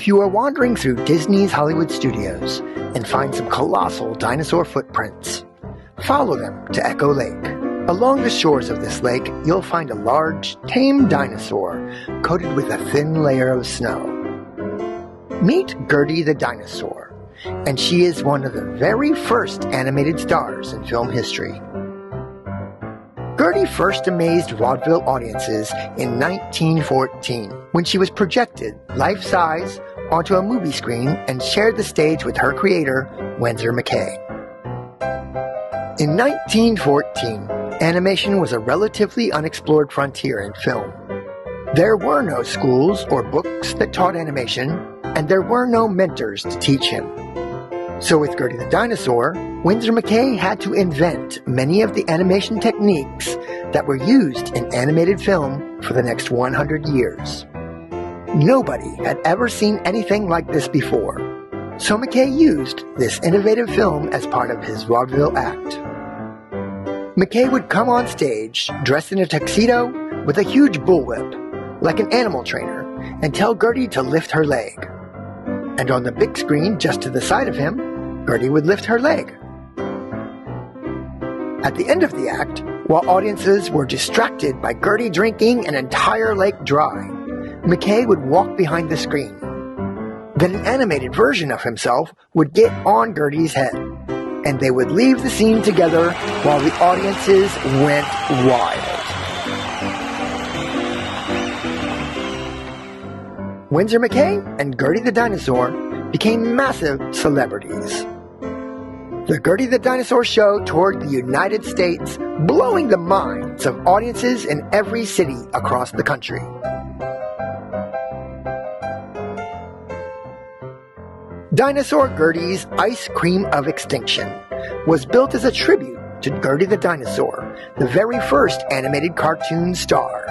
If you are wandering through Disney's Hollywood Studios and find some colossal dinosaur footprints, follow them to Echo Lake. Along the shores of this lake, you'll find a large, tame dinosaur coated with a thin layer of snow. Meet Gertie the Dinosaur, and she is one of the very first animated stars in film history. Gertie first amazed vaudeville audiences in 1914 when she was projected life-size onto a movie screen and shared the stage with her creator, Winsor McCay. In 1914, animation was a relatively unexplored frontier in film. There were no schools or books that taught animation, and there were no mentors to teach him. So with Gertie the Dinosaur, Winsor McCay had to invent many of the animation techniques that were used in animated film for the next 100 years. Nobody had ever seen anything like this before, so McCay used this innovative film as part of his vaudeville act. McCay would come on stage dressed in a tuxedo with a huge bullwhip, like an animal trainer, and tell Gertie to lift her leg. And on the big screen just to the side of him, Gertie would lift her leg. At the end of the act, while audiences were distracted by Gertie drinking an entire lake dry, McCay would walk behind the screen. Then an animated version of himself would get on Gertie's head, and they would leave the scene together while the audiences went wild. Winsor McCay and Gertie the Dinosaur became massive celebrities. The Gertie the Dinosaur show toured the United States, blowing the minds of audiences in every city across the country. Dinosaur Gertie's Ice Cream of Extinction was built as a tribute to Gertie the Dinosaur, the very first animated cartoon star.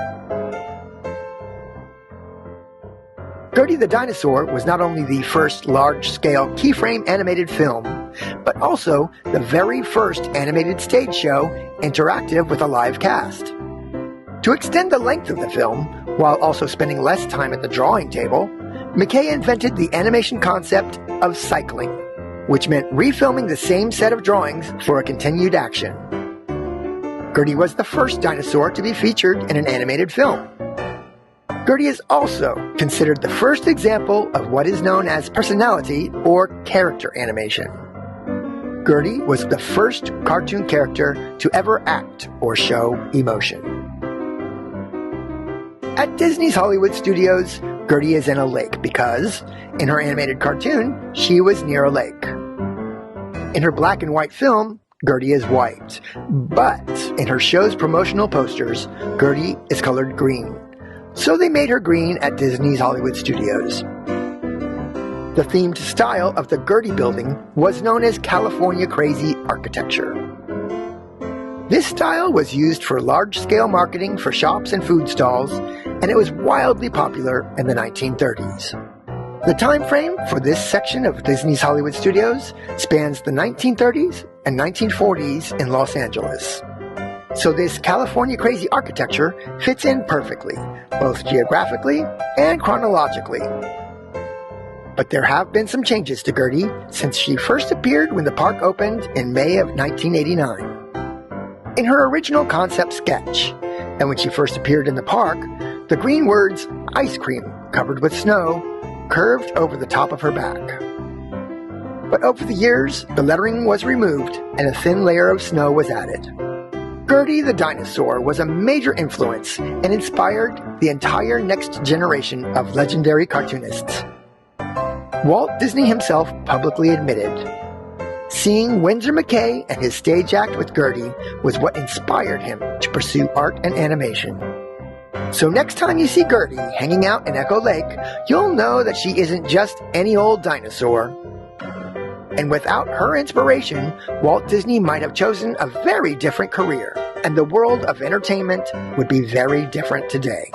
Gertie the Dinosaur was not only the first large-scale keyframe animated film, but also the very first animated stage show interactive with a live cast. To extend the length of the film, while also spending less time at the drawing table, McCay invented the animation concept of cycling, which meant refilming the same set of drawings for a continued action. Gertie was the first dinosaur to be featured in an animated film. Gertie is also considered the first example of what is known as personality or character animation. Gertie was the first cartoon character to ever act or show emotion. At Disney's Hollywood Studios, Gertie is in a lake because, in her animated cartoon, she was near a lake. In her black and white film, Gertie is white, but in her show's promotional posters, Gertie is colored green. So they made her green at Disney's Hollywood Studios. The themed style of the Gertie building was known as California Crazy architecture. This style was used for large-scale marketing for shops and food stalls, and it was wildly popular in the 1930s. The time frame for this section of Disney's Hollywood Studios spans the 1930s and 1940s in Los Angeles. So this California Crazy architecture fits in perfectly, both geographically and chronologically. But there have been some changes to Gertie since she first appeared when the park opened in May of 1989. In her original concept sketch, and when she first appeared in the park, the green words "ice cream" covered with snow curved over the top of her back. But over the years, the lettering was removed and a thin layer of snow was added. Gertie the Dinosaur was a major influence and inspired the entire next generation of legendary cartoonists. Walt Disney himself publicly admitted, seeing Winsor McCay and his stage act with Gertie was what inspired him to pursue art and animation. So next time you see Gertie hanging out in Echo Lake, you'll know that she isn't just any old dinosaur. And without her inspiration, Walt Disney might have chosen a very different career, and the world of entertainment would be very different today.